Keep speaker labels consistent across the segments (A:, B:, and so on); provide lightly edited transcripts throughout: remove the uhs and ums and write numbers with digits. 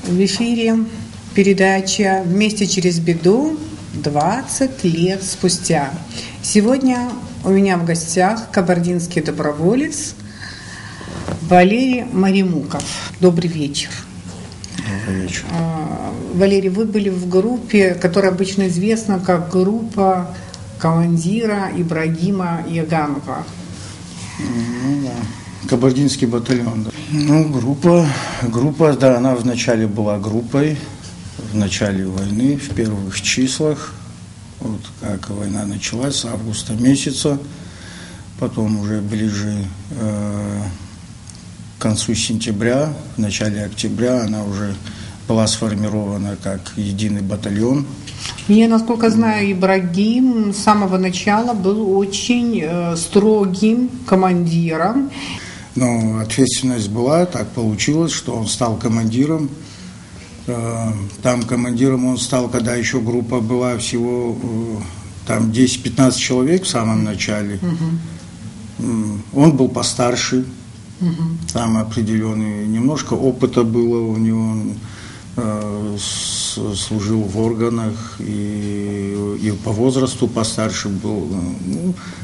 A: В эфире передача «Вместе через беду» 20 лет спустя. Сегодня у меня в гостях кабардинский доброволец Валерий Маремуков. Добрый вечер.
B: Добрый вечер.
A: Валерий, вы были в группе, которая обычно известна как группа командира Ибрагима Яганова.
B: Ну да. Кабардинский батальон. Да. Ну, группа, да, она вначале была группой, в начале войны, в первых числах, вот как война началась, с августа месяца, потом уже ближе к концу сентября, в начале октября она уже была сформирована как единый батальон.
A: Я, насколько знаю, Ибрагим с самого начала был очень строгим командиром.
B: Но ответственность была, так получилось, что он стал командиром. Там командиром он стал, когда еще группа была всего там 10-15 человек в самом начале. Он был постарше, там определенный, немножко опыта было у него, он служил в органах и по возрасту постарше был.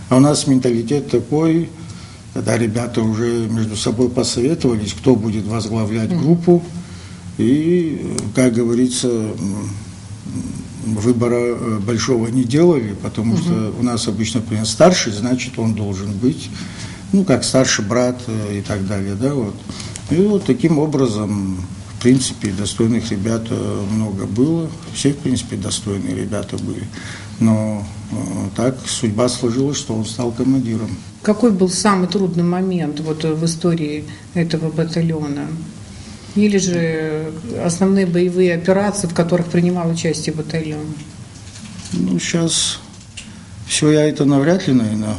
B: А у нас менталитет такой, когда ребята уже между собой посоветовались, кто будет возглавлять группу. И, как говорится, выбора большого не делали, потому что у нас обычно принято старший, значит, он должен быть, ну, как старший брат и так далее, да, вот. И вот таким образом, в принципе, достойных ребят много было, все, в принципе, достойные ребята были, но так судьба сложилась, что он стал командиром.
A: Какой был самый трудный момент вот в истории этого батальона? Или же основные боевые операции, в которых принимал участие батальон?
B: Ну, сейчас все я это навряд ли, наверное,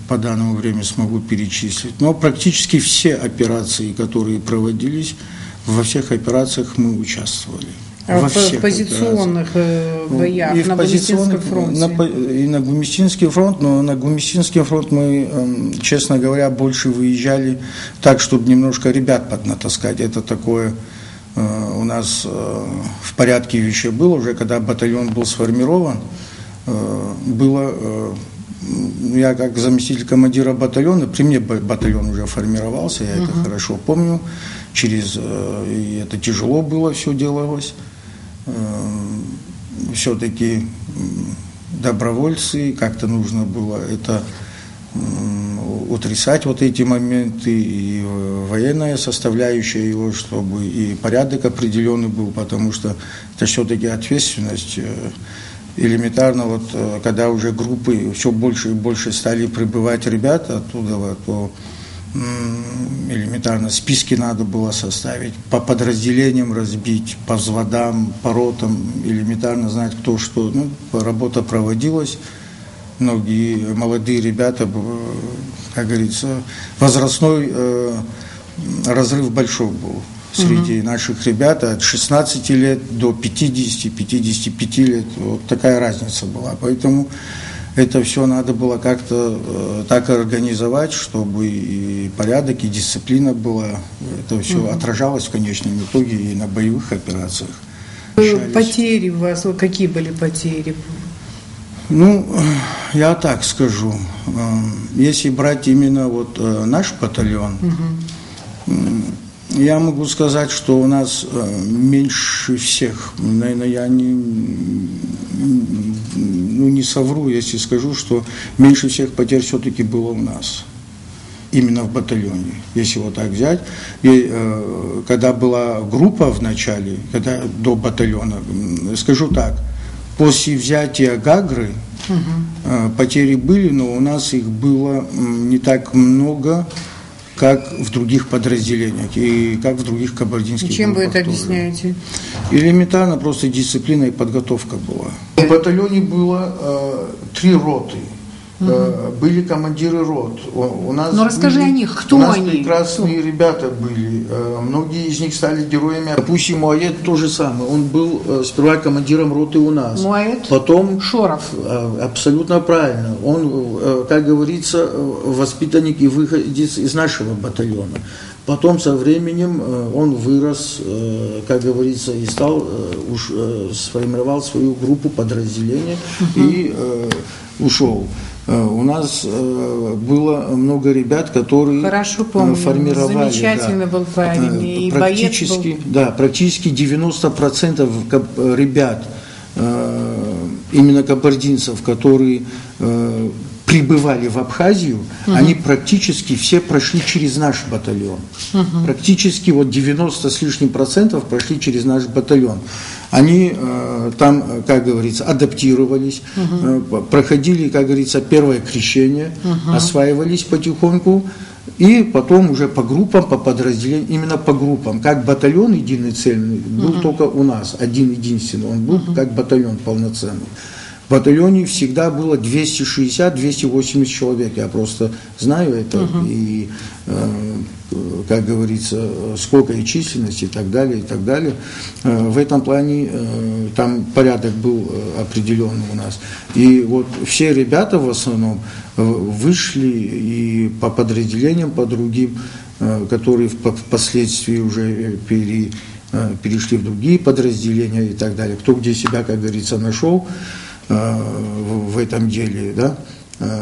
B: по данному времени смогу перечислить. Но практически все операции, которые проводились, во всех операциях мы участвовали.
A: Во всех позиционных боях, и на Гумистинском фронте.
B: И на Гумистинский фронт, но на Гумистинский фронт мы, честно говоря, больше выезжали так, чтобы немножко ребят поднатаскать. Это такое у нас в порядке вещей было уже, когда батальон был сформирован, было... Я как заместитель командира батальона, при мне батальон уже формировался, я это хорошо помню, и это тяжело было, все делалось. Все-таки добровольцы, как-то нужно было это утрясать, вот эти моменты, и военная составляющая его, чтобы и порядок определенный был, потому что это все-таки ответственность. Элементарно, вот когда уже группы все больше и больше стали прибывать ребята оттуда, то элементарно списки надо было составить, по подразделениям разбить, по взводам, по ротам, элементарно знать, кто что. Ну, работа проводилась. Многие молодые ребята, как говорится, возрастной разрыв большой был среди наших ребят, от 16 лет до 50-55 лет. Вот такая разница была. Поэтому это все надо было как-то так организовать, чтобы и порядок, и дисциплина была. Это все отражалось в конечном итоге и на боевых операциях.
A: Потери у вас, какие были потери?
B: Ну, я так скажу. Если брать именно вот наш батальон, я могу сказать, что у нас меньше всех, наверное, я не совру, если скажу, что меньше всех потерь все-таки было у нас, именно в батальоне, если вот так взять. И когда была группа в начале, когда до батальона, скажу так, после взятия Гагры потери были, но у нас их было не так много, как в других подразделениях и как в других кабардинских группах.
A: Чем вы это объясняете?
B: Элементарно, просто дисциплина и подготовка была. В батальоне было 3 роты. Были командиры рот. У нас
A: но расскажи о них, кто они?
B: У нас прекрасные ребята были. Многие из них стали героями. Допустим, Муаед то же самое. Он был сперва командиром роты у нас.
A: Муаед?
B: Потом
A: Шоров.
B: Абсолютно правильно. Он, как говорится, воспитанник и выходец из нашего батальона. Потом со временем он вырос, как говорится, и стал, сформировал свою группу подразделения и ушел. У нас было много ребят, которые формировали.
A: Замечательно был парень. И
B: практически,
A: был...
B: да, практически 90% ребят, именно кабардинцев, которые прибывали в Абхазию, они практически все прошли через наш батальон. Практически вот 90 с лишним процентов прошли через наш батальон. Они там, как говорится, адаптировались, проходили, как говорится, первое крещение, осваивались потихоньку, и потом уже по группам, по подразделениям, именно по группам. Как батальон единый цельный был только у нас, один-единственный, он был как батальон полноценный. В батальоне всегда было 260-280 человек, я просто знаю это, и, как говорится, сколько и численности и так далее, и так далее. В этом плане там порядок был определенный у нас. И вот все ребята в основном вышли и по подразделениям, по другим, которые впоследствии уже перешли в другие подразделения и так далее. Кто где себя, как говорится, нашел в этом деле, да,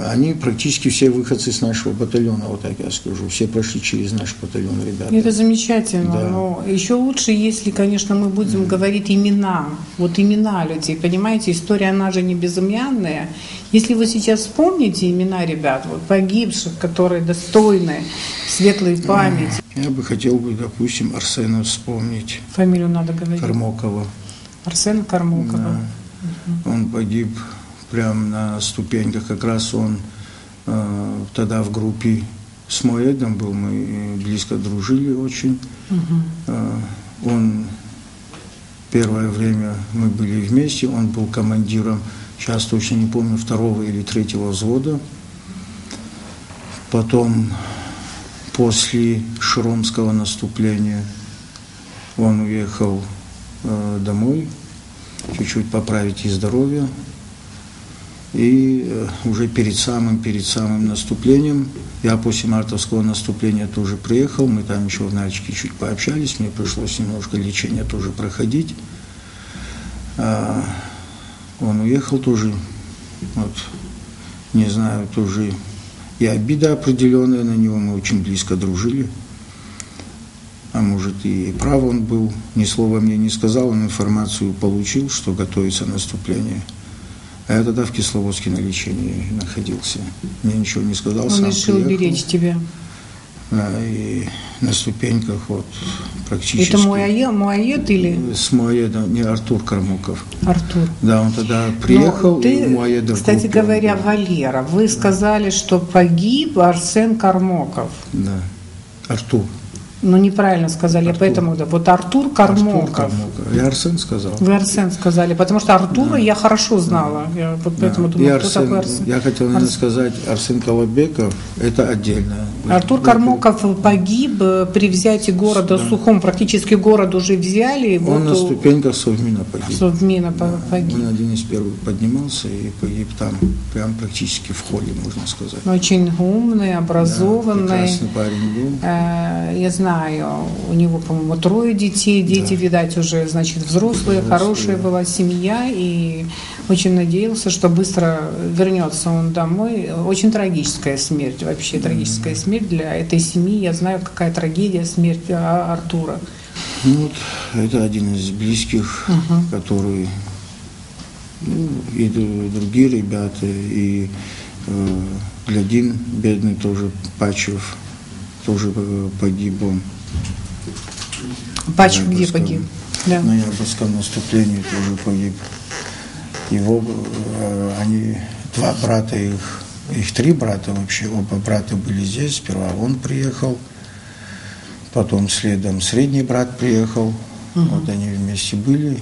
B: они практически все выходцы с нашего батальона, вот так я скажу, все прошли через наш батальон, ребята.
A: Это замечательно,
B: да.
A: Но еще лучше, если, конечно, мы будем говорить имена, вот имена людей, понимаете, история, она же не безымянная. Если вы сейчас вспомните имена ребят, вот погибших, которые достойны светлой памяти.
B: Я бы хотел, допустим, Арсена вспомнить.
A: Фамилию надо говорить.
B: Кармокова.
A: Арсена Кармокова.
B: Да. Он погиб прямо на ступеньках, как раз он тогда в группе с Моэдом был, мы близко дружили очень. Он первое время мы были вместе, он был командиром, сейчас точно не помню, 2-го или 3-го взвода. Потом, после Шромского наступления, он уехал домой, чуть-чуть поправить и здоровье. И уже перед самым наступлением, я после мартовского наступления тоже приехал, мы там еще в Нальчике чуть пообщались, мне пришлось немножко лечение тоже проходить. Он уехал тоже, вот, не знаю, тоже и обида определенная на него, мы очень близко дружили. А может и прав он был, ни слова мне не сказал, он информацию получил, что готовится наступление. А я тогда в Кисловодске на лечении находился. Мне ничего не сказал,
A: он решил беречь тебя.
B: И на ступеньках вот практически.
A: Это Муаед или?
B: С Муаедом, не Артур Кармоков.
A: Артур.
B: Да, он тогда приехал,
A: ты,
B: и Муаеда.
A: Кстати говоря, Валера, вы сказали, что погиб Арсен Кармоков.
B: Да, Артур.
A: Ну, неправильно сказали,
B: Артур.
A: Поэтому, да, вот Артур Кармоков.
B: Я Арсен сказал.
A: Вы Арсен сказали, потому что Артура я хорошо знала. Я вот поэтому думаю, кто такой Арсен.
B: Я хотел сказать, Арсен Колобеков, это отдельно.
A: Артур Кармоков погиб при взятии города Сухом, практически город уже взяли.
B: Он
A: вот
B: на ступеньках Совмина погиб.
A: Совмина погиб.
B: Он один из первых поднимался и погиб там, прям практически в холле, можно сказать.
A: Очень умный, образованный.
B: Да, прекрасный парень был.
A: Я знаю, у него, по-моему, 3 детей. Дети, видать, уже, значит, взрослые, хорошая была семья. И очень надеялся, что быстро вернется он домой. Очень трагическая смерть, вообще трагическая смерть для этой семьи. Я знаю, какая трагедия смерть Артура.
B: Ну, вот, это один из близких, который, ну, и другие ребята, и Глядин, бедный тоже, Пачев, тоже погиб он.
A: Пачев где погиб?
B: Да. На Яборском наступлении тоже погиб. Его, они, 2 брата их 3 брата вообще, оба брата были здесь, сперва он приехал, потом следом средний брат приехал, вот они вместе были,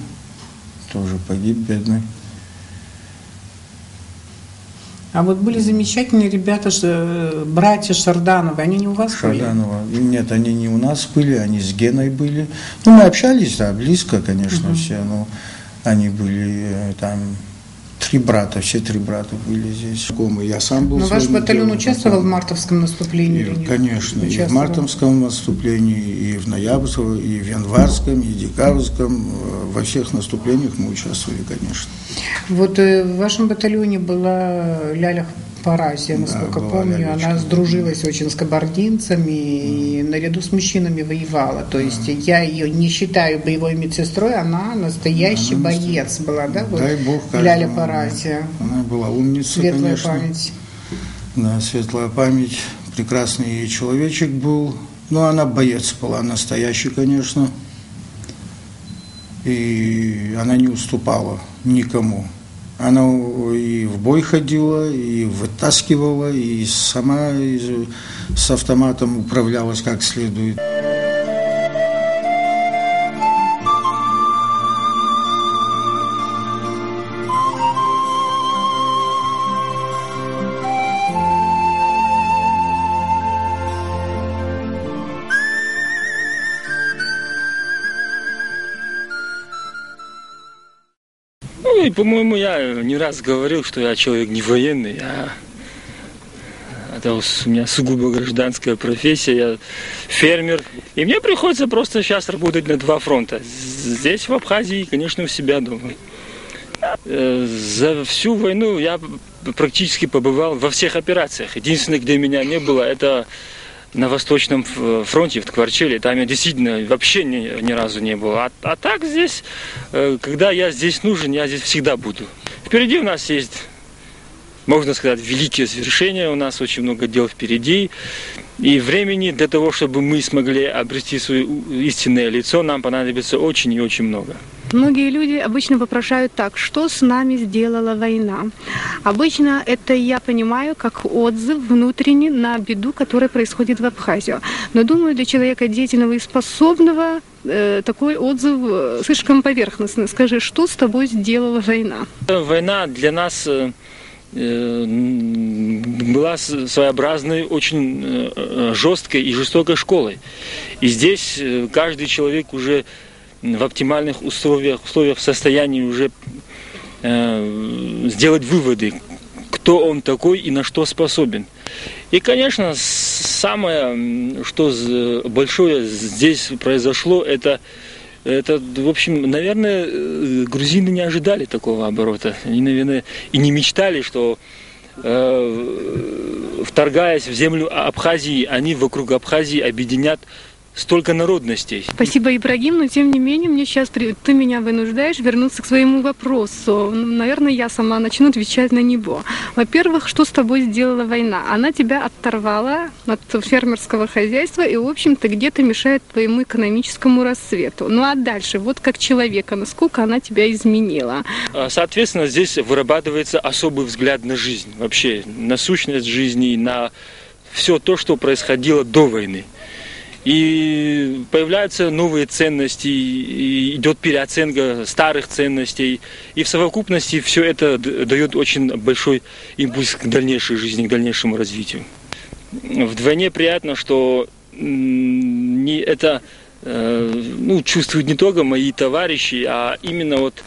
B: тоже погиб, бедный.
A: А вот были замечательные ребята, братья Шардановы, они не у вас были?
B: Шарданова. Нет, они не у нас были, они с Геной были. Ну, мы общались, да, близко, конечно, все, но они были там 3 брата, все 3 брата были здесь. Я сам был.
A: Но ваш батальон участвовал в мартовском наступлении?
B: И, конечно, и в мартовском наступлении, и в ноябрьском, и в январском, и декабрьском. Во всех наступлениях мы участвовали, конечно.
A: Вот в вашем батальоне была Ляля Паразия, насколько помню. Лялечка. Она сдружилась очень с кабардинцами и наряду с мужчинами воевала. То есть я ее не считаю боевой медсестрой, она настоящий боец была, да? Вот
B: дай Бог,
A: Ляля Паразия.
B: Она была умница,
A: светлая
B: конечно.
A: Память.
B: Да, светлая память. Прекрасный человечек был. Но она боец была, настоящий, конечно. И она не уступала никому. Она и в бой ходила, и вытаскивала, и сама с автоматом управлялась как следует.
C: Ну и, по-моему, я не раз говорил, что я человек не военный, это у меня сугубо гражданская профессия, я фермер. И мне приходится просто сейчас работать на 2 фронта. Здесь, в Абхазии, конечно, у себя дома. За всю войну я практически побывал во всех операциях. Единственное, где меня не было, это на Восточном фронте, в Ткварчеле. Там я действительно вообще ни разу не был. А так здесь, когда я здесь нужен, я здесь всегда буду. Впереди у нас есть, можно сказать, великие свершения. У нас очень много дел впереди. И времени для того, чтобы мы смогли обрести свое истинное лицо, нам понадобится очень и очень много.
D: Многие люди обычно вопрошают так, что с нами сделала война. Обычно это я понимаю как отзыв внутренний на беду, которая происходит в Абхазии. Но думаю, для человека деятельного и способного такой отзыв слишком поверхностный. Скажи, что с тобой сделала война?
C: Война для нас была своеобразной, очень жесткой и жестокой школой. И здесь каждый человек уже в оптимальных условиях в состоянии уже сделать выводы, кто он такой и на что способен. И, конечно, самое, что большое здесь произошло, это, в общем, наверное, грузины не ожидали такого оборота. Они, наверное, и не мечтали, что, вторгаясь в землю Абхазии, они вокруг Абхазии объединят столько народностей.
D: Спасибо, Ибрагим, но тем не менее мне сейчас ты меня вынуждаешь вернуться к своему вопросу. Наверное, я сама начну отвечать на него. Во-первых, что с тобой сделала война? Она тебя оторвала от фермерского хозяйства и, в общем-то, где-то мешает твоему экономическому расцвету. Ну а дальше, вот как человека, насколько она тебя изменила?
C: Соответственно, здесь вырабатывается особый взгляд на жизнь, вообще на сущность жизни, на все то, что происходило до войны. И появляются новые ценности, и идет переоценка старых ценностей. И в совокупности все это дает очень большой импульс к дальнейшей жизни, к дальнейшему развитию. Вдвойне приятно, что это чувствуют не только мои товарищи, а именно вот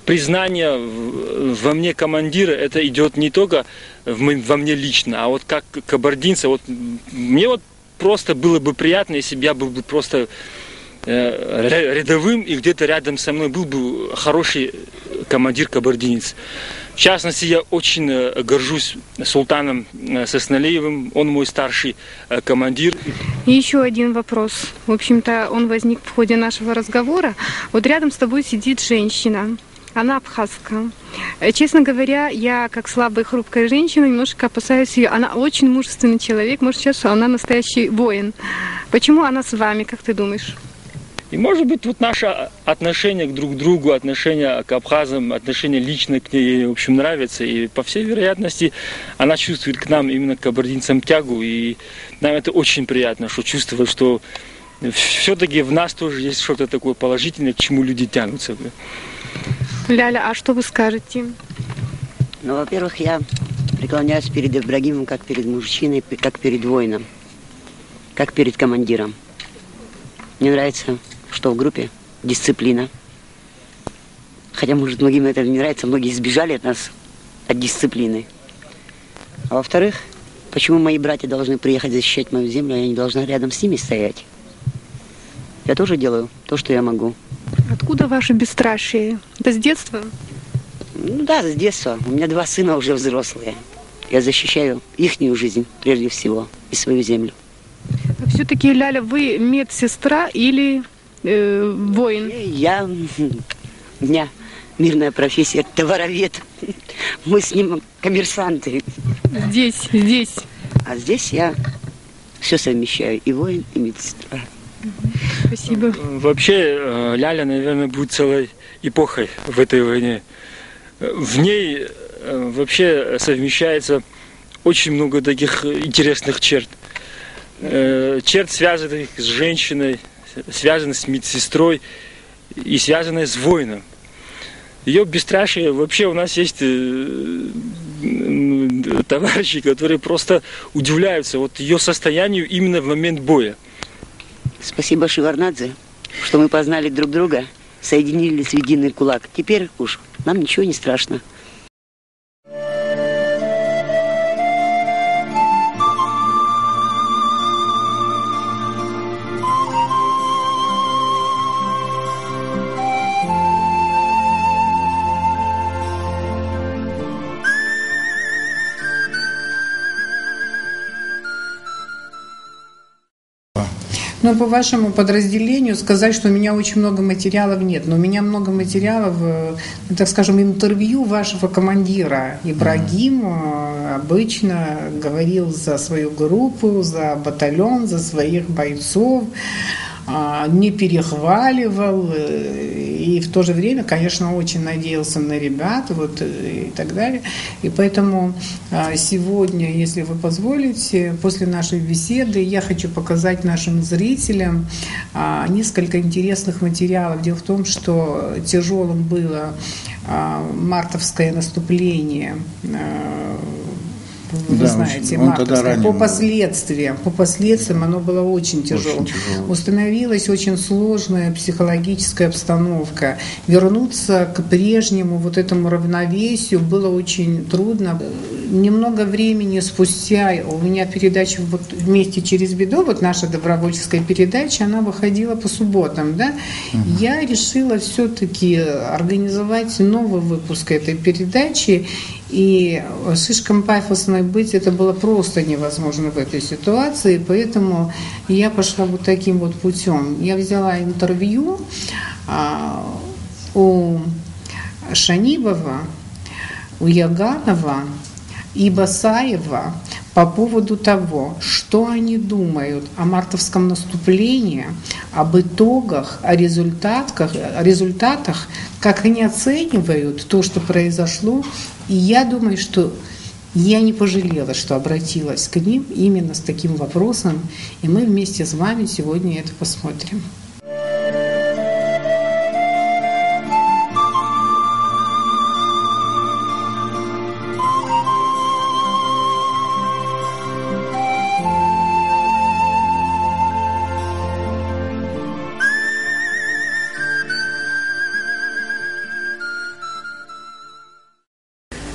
C: признание во мне командира, это идет не только во мне лично, а вот как кабардинца. Вот мне просто было бы приятно, если бы я был бы просто рядовым, и где-то рядом со мной был бы хороший командир-кабардинец. В частности, я очень горжусь Султаном Сосналеевым, он мой старший командир.
D: И еще один вопрос. В общем-то, он возник в ходе нашего разговора. Вот рядом с тобой сидит женщина. Она абхазка. Честно говоря, я, как слабая и хрупкая женщина, немножко опасаюсь ее. Она очень мужественный человек. Может, сейчас она настоящий воин. Почему она с вами, как ты думаешь?
C: И, может быть, вот наше отношение друг к другу, отношение к абхазам, отношение лично к ней, в общем, нравится. И, по всей вероятности, она чувствует к нам, именно к кабардинцам, тягу. И нам это очень приятно, что чувствовать, что все-таки в нас тоже есть что-то такое положительное, к чему люди тянутся.
D: Ляля, а что вы скажете?
E: Ну, во-первых, я преклоняюсь перед Ибрагимом как перед мужчиной, как перед воином, как перед командиром. Мне нравится, что в группе дисциплина, Хотя, может, многим это не нравится, многие сбежали от нас, от дисциплины. А во-вторых, почему мои братья должны приехать защищать мою землю, а я не должна рядом с ними стоять? Я тоже делаю то, что я могу.
D: Откуда ваше бесстрашие? Это с детства?
E: Ну да, с детства. У меня 2 сына уже взрослые. Я защищаю ихнюю жизнь, прежде всего, и свою землю.
D: А все-таки, Ляля, вы медсестра или воин?
E: У меня мирная профессия товаровед. Мы с ним коммерсанты.
D: Здесь.
E: А здесь я все совмещаю, и воин, и медсестра.
D: Спасибо.
C: Вообще, Ляля, наверное, будет целой эпохой в этой войне. В ней вообще совмещается очень много таких интересных черт. Черт, связанных с женщиной, связанных с медсестрой и связанных с воином. Ее бесстрашие, вообще у нас есть товарищи, которые просто удивляются вот ее состоянию именно в момент боя.
E: Спасибо, Шеварднадзе, что мы познали друг друга, соединились в единый кулак. Теперь уж нам ничего не страшно.
A: Но по вашему подразделению сказать, что у меня очень много материалов нет. Но у меня много материалов, так скажем, интервью вашего командира. Ибрагим обычно говорил за свою группу, за батальон, за своих бойцов, не перехваливал и в то же время, конечно, очень надеялся на ребят вот, и так далее. И поэтому сегодня, если вы позволите, после нашей беседы я хочу показать нашим зрителям несколько интересных материалов. Дело в том, что тяжелым было мартовское наступление, вы
B: да,
A: знаете, мартовское. По последствиям оно было очень тяжелым. Установилась очень сложная психологическая обстановка. Вернуться к прежнему вот этому равновесию было очень трудно. Немного времени спустя у меня передача вот «Вместе через беду», вот наша добровольческая передача, она выходила по субботам, да? Я решила все-таки организовать новый выпуск этой передачи. И слишком пафосно быть это было просто невозможно в этой ситуации, поэтому я пошла вот таким вот путем. Я взяла интервью у Шанибова, у Яганова и Басаева по поводу того, что они думают о мартовском наступлении, об итогах, о результатах, как они оценивают то, что произошло. И я думаю, что я не пожалела, что обратилась к ним именно с таким вопросом. И мы вместе с вами сегодня это посмотрим.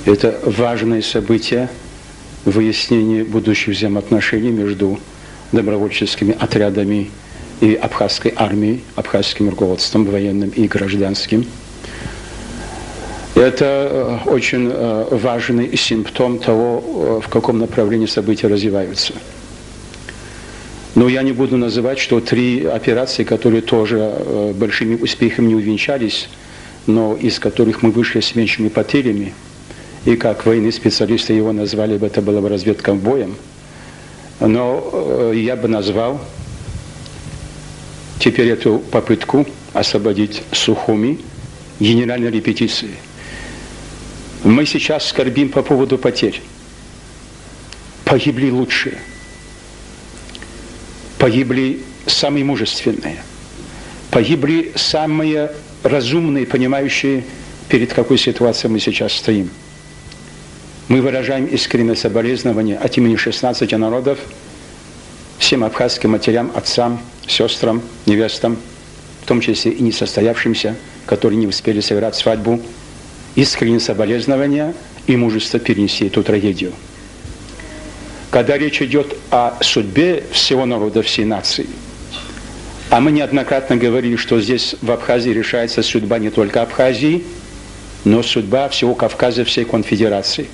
F: Это важное событие выяснения будущих взаимоотношений между добровольческими отрядами и абхазской армией, абхазским руководством военным и гражданским. Это очень важный симптом того, в каком направлении события развиваются. Но я не буду называть, что 3 операции, которые тоже большими успехами не увенчались, но из которых мы вышли с меньшими потерями, и как военные специалисты его назвали, это было бы разведка боем. Но я бы назвал теперь эту попытку освободить Сухуми генеральной репетицией. Мы сейчас скорбим по поводу потерь. Погибли лучшие. Погибли самые мужественные. Погибли самые разумные, понимающие, перед какой ситуацией мы сейчас стоим. Мы выражаем искреннее соболезнование от имени 16 народов всем абхазским матерям, отцам, сестрам, невестам, в том числе и несостоявшимся которые не успели сыграть свадьбу, искренние соболезнования и мужество перенести эту трагедию. Когда речь идет о судьбе всего народа, всей нации, а мы неоднократно говорили, что здесь в Абхазии решается судьба не только Абхазии, но судьба всего Кавказа, всей конфедерации.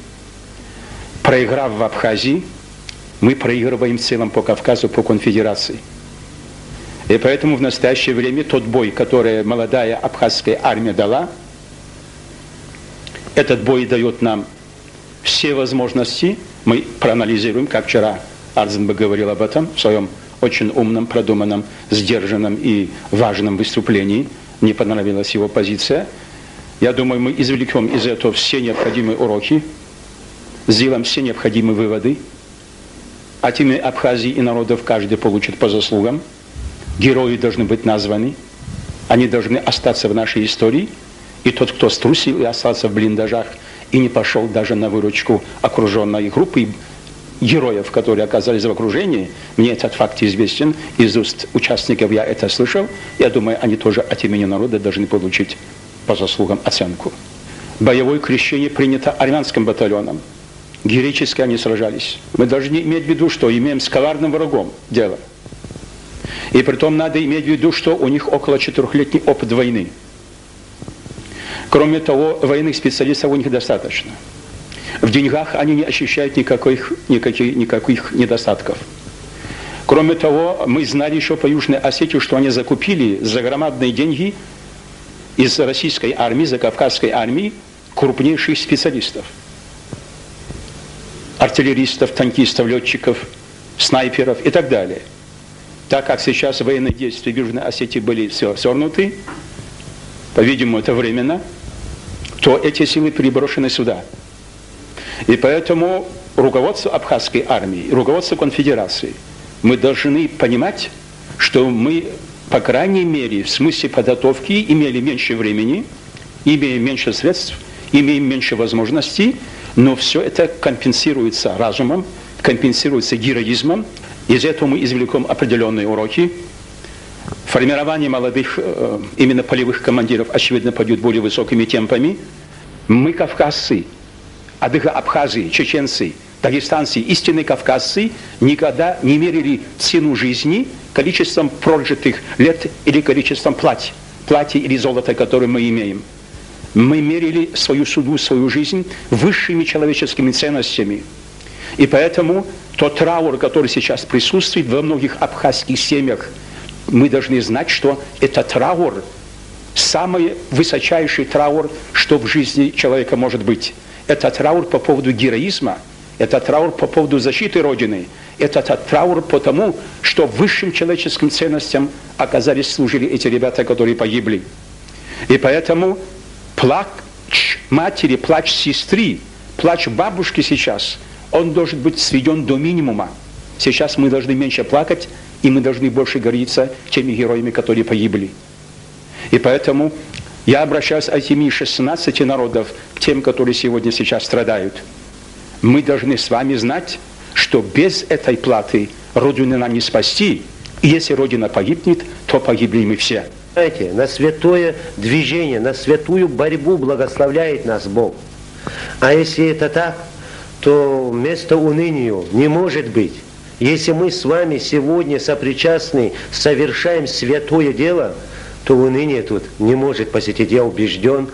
F: Проиграв в Абхазии, мы проигрываем в целом по Кавказу, по конфедерации. И поэтому в настоящее время тот бой, который молодая абхазская армия дала, этот бой дает нам все возможности. Мы проанализируем, как вчера Арзенберг говорил об этом в своем очень умном, продуманном, сдержанном и важном выступлении. Мне понравилась его позиция. Я думаю, мы извлекем из этого все необходимые уроки, сделаем все необходимые выводы. От имени Абхазии и народов каждый получит по заслугам. Герои должны быть названы. Они должны остаться в нашей истории. И тот, кто струсил и остался в блиндажах, и не пошел даже на выручку окруженной группы героев, которые оказались в окружении, мне этот факт известен, из уст участников я это слышал, я думаю, они тоже от имени народа должны получить по заслугам оценку. Боевое крещение принято армянским батальоном. Героически они сражались. Мы должны иметь в виду, что имеем с коварным врагом дело. И притом надо иметь в виду, что у них около 4-летний опыт войны. Кроме того, военных специалистов у них достаточно. В деньгах они не ощущают никаких недостатков. Кроме того, мы знали еще по Южной Осетии, что они закупили за громадные деньги из российской армии, закавказской армии, крупнейших специалистов. Артиллеристов, танкистов, летчиков, снайперов и так далее. Так как сейчас военные действия в Южной Осетии были свернуты, по-видимому, это временно, то эти силы переброшены сюда. И поэтому руководство Абхазской армии, руководство конфедерации, мы должны понимать, что мы, по крайней мере, в смысле подготовки имели меньше времени, имеем меньше средств, имеем меньше возможностей, но все это компенсируется разумом, компенсируется героизмом. Из этого мы извлекем определенные уроки. Формирование молодых, именно полевых командиров, очевидно, пойдет более высокими темпами. Мы, кавказцы, адыга Абхазии, чеченцы, дагестанцы, истинные кавказцы, никогда не мерили цену жизни количеством прожитых лет или количеством платья или золота, которое мы имеем. Мы мерили свою судьбу, свою жизнь высшими человеческими ценностями. И поэтому тот траур, который сейчас присутствует во многих абхазских семьях, мы должны знать, что это траур, самый высочайший траур, что в жизни человека может быть. Это траур по поводу героизма, это траур по поводу защиты Родины, это траур по тому, что высшим человеческим ценностям оказались, служили эти ребята, которые погибли. И поэтому плач матери, плач сестры, плач бабушки сейчас, он должен быть сведен до минимума. Сейчас мы должны меньше плакать, и мы должны больше гордиться теми героями, которые погибли. И поэтому я обращаюсь от имени 16 народов к тем, которые сегодня сейчас страдают. Мы должны с вами знать, что без этой платы Родину нам не спасти. И если Родина погибнет, то погибли мы все.
G: Знаете, на святое движение, на святую борьбу благословляет нас Бог. А если это так, то место унынию не может быть. Если мы с вами сегодня сопричастны, совершаем святое дело, то уныние тут не может посетить. Я убежден,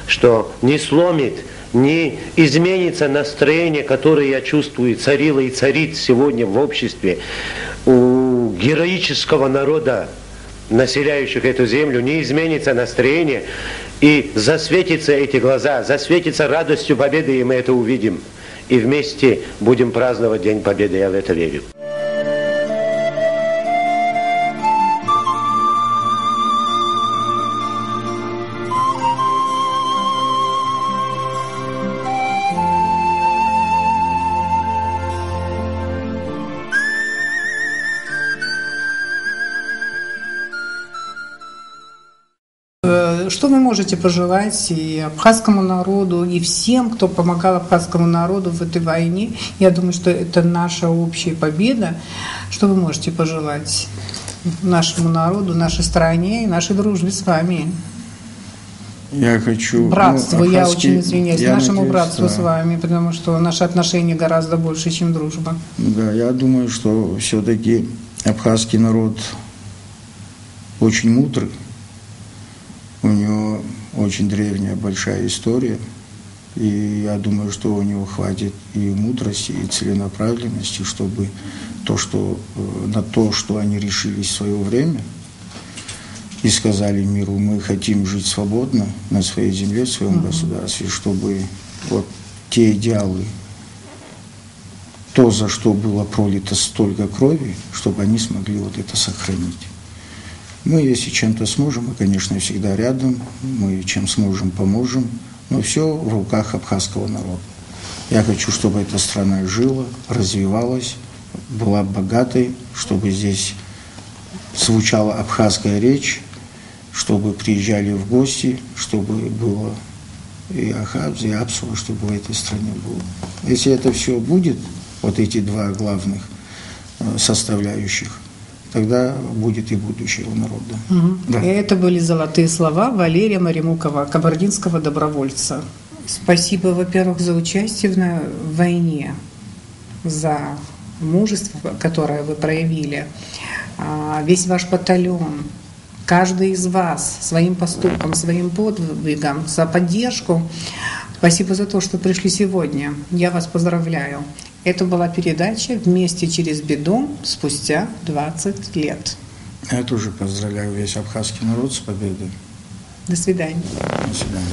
G: что не сломит, не изменится настроение, которое, я чувствую, царило и царит сегодня в обществе у героического народа, населяющих эту землю, не изменится настроение, и засветятся эти глаза, засветится радостью победы, и мы это увидим. И вместе будем праздновать День Победы, я в это верю.
A: Что вы можете пожелать и абхазскому народу, и всем, кто помогал абхазскому народу в этой войне? Я думаю, что это наша общая победа. Что вы можете пожелать нашему народу, нашей стране и нашей дружбе с вами?
B: Я хочу...
A: Братство, я
B: абхазский-
A: очень извиняюсь,
B: я
A: нашему
B: надеюсь,
A: братству
B: да.
A: с вами, потому что наши отношения гораздо больше, чем дружба.
B: Да, я думаю, что все-таки абхазский народ очень мудрый. У него очень древняя, большая история. И я думаю, что у него хватит и мудрости, и целенаправленности, чтобы на то, что они решились в свое время, и сказали миру, мы хотим жить свободно на своей земле, в своем государстве, чтобы вот те идеалы, то, за что было пролито столько крови, чтобы они смогли вот это сохранить. Мы, если чем-то сможем, мы, конечно, всегда рядом, мы чем сможем, поможем, но все в руках абхазского народа. Я хочу, чтобы эта страна жила, развивалась, была богатой, чтобы здесь звучала абхазская речь, чтобы приезжали в гости, чтобы было и Ахабз, и Апсуа, чтобы в этой стране было. Если это все будет, вот эти два главных составляющих, тогда будет и будущее у народа. Да.
A: И это были золотые слова Валерия Маремукова, кабардинского добровольца. Спасибо, во-первых, за участие в войне, за мужество, которое вы проявили. Весь ваш батальон, каждый из вас своим поступком, своим подвигом, за поддержку. Спасибо за то, что пришли сегодня. Я вас поздравляю. Это была передача «Вместе через беду» спустя 20 лет.
B: Я тоже поздравляю весь абхазский народ с победой.
A: До свидания.
B: До свидания.